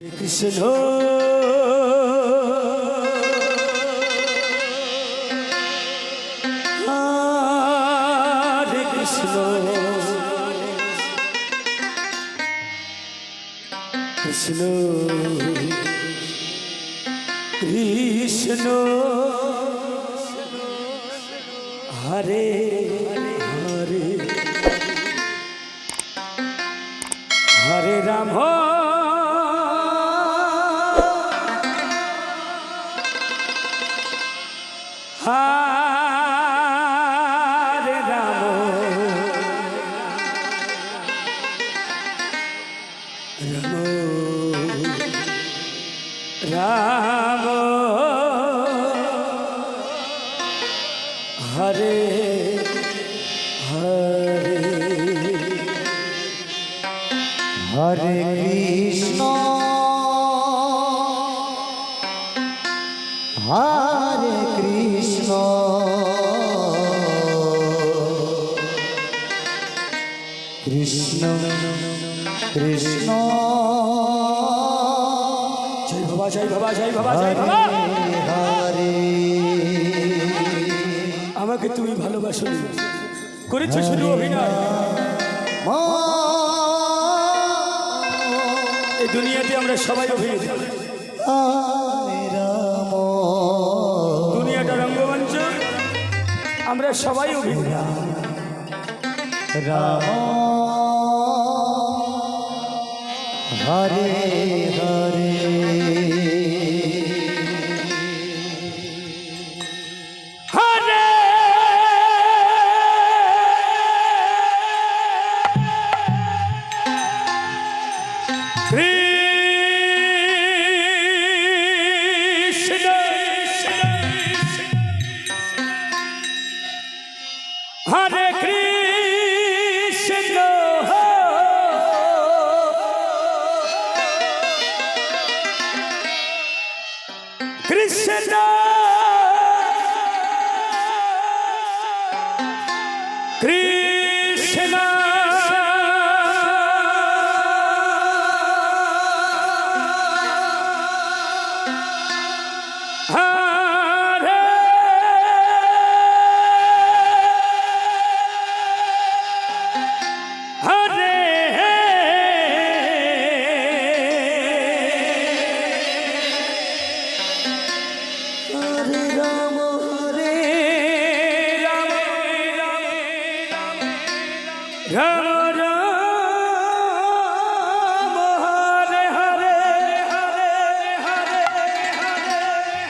কৃষ্ণ হরে কৃষ্ণ কৃষ্ণ কৃষ্ণ হরে হরে হরে রাম হরে রাম রাম রাম হরে হরে হরে কৃষ্ণ হরে কৃষ্ণ কৃষ্ণ কৃষ্ণ জয় বাবা জয় বাবা জয় বাবা জয় বাবা হরে আমাকে তুমি ভালোবাসো করেছো শুধু অভিনয় এই দুনিয়াতে আমরা সবাই অভিনেতা দুনিয়াটা রঙ্গমঞ্চ আমরা সবাই অভিনেতা রাম হরে হরে হরে কৃষ্ণ হরে কৃষ্ণ কৃষ্ণ কৃষ্ণ হরে হরে হরে রাম হরে রাম রাম রাম হরে হরে হরে হরে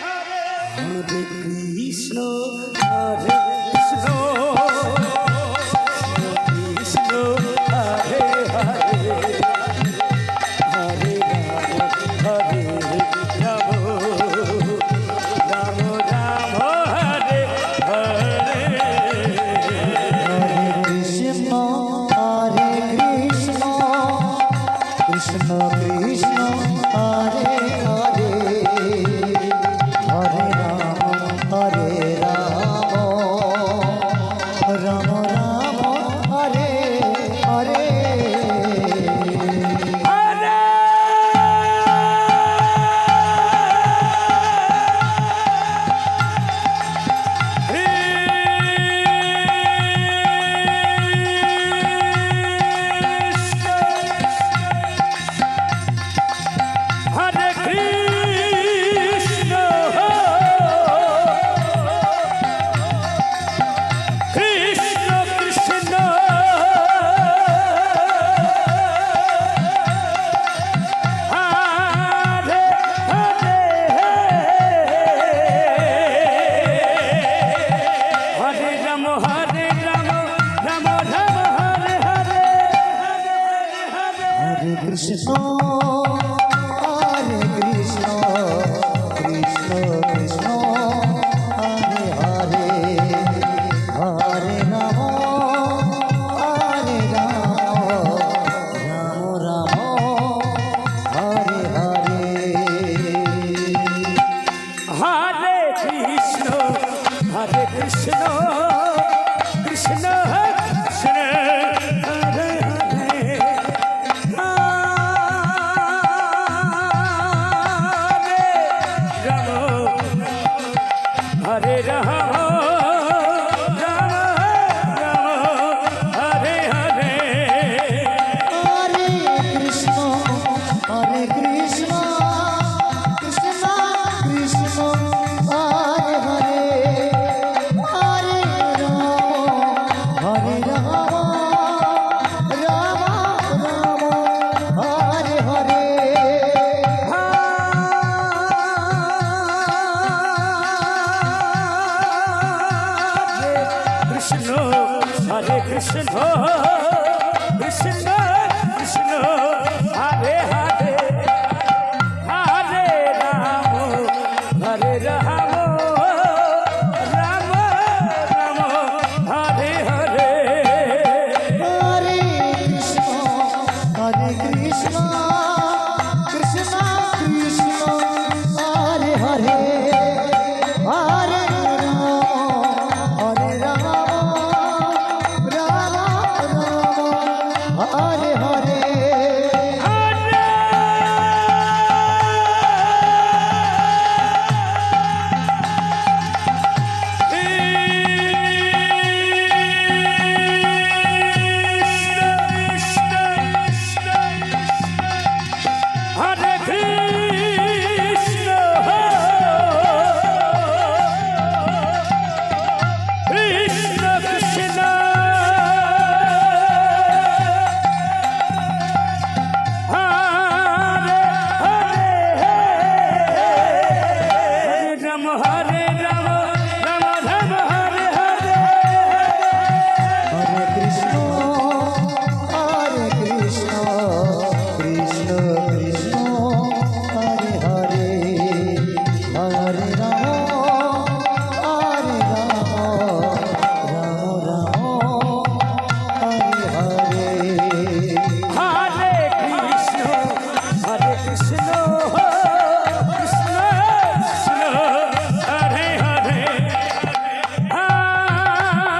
হরে কৃষ্ণ হরে কৃষ্ণ কৃষ্ণ হরে হরে হরে রাম রাম রাম হরে হরে কৃষ্ণ হরে কৃষ্ণ কৃষ্ণ কৃষ্ণ হরে হরে হরে রাম কৃষ্ণ কৃষ্ণ কৃষ্ণ হরে হরে হরে রাম হরে Ram Ram Ram Hare Hare Hare Krishna Krishna Krishna Hare Hare Hare Ram Ram Ram Hare Hare Hare Krishna, Krishna Krishna, Hare Hare, Rama Hare Rama, Rama Rama Hare Hare. হরে Krishna Krishna Krishna Hare Hare Hare Ram Ram Ram Hare Hare Hare Krishna, Hare Krishna, Krishna Krishna, Hare Hare, Hare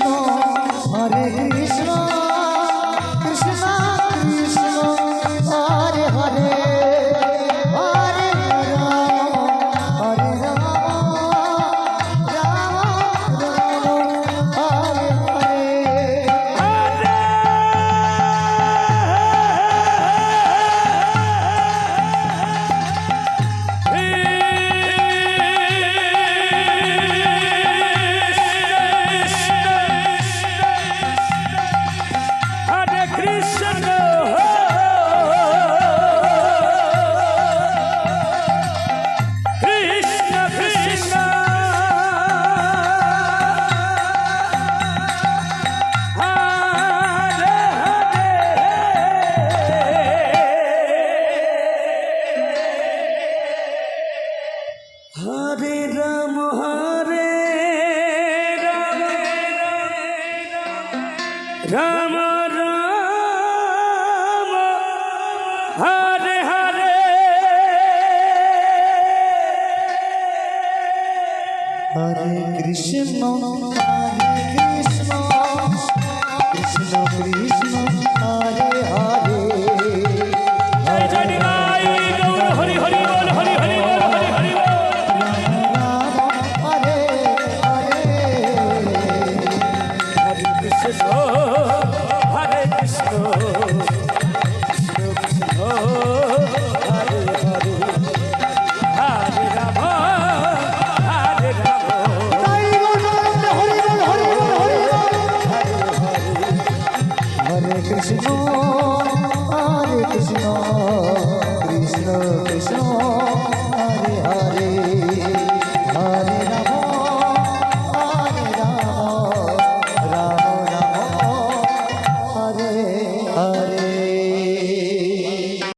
Rama, হরে Krishna Krishna Krishna Hare Hare Hare Ram Ram Hare Hare Hare Krishna, Krishna Krishna, Hare Hare, Hare Rama, Hare Rama, Rama Hare Hare. হরে কৃষ্ণ কৃষ্ণ কৃষ্ণ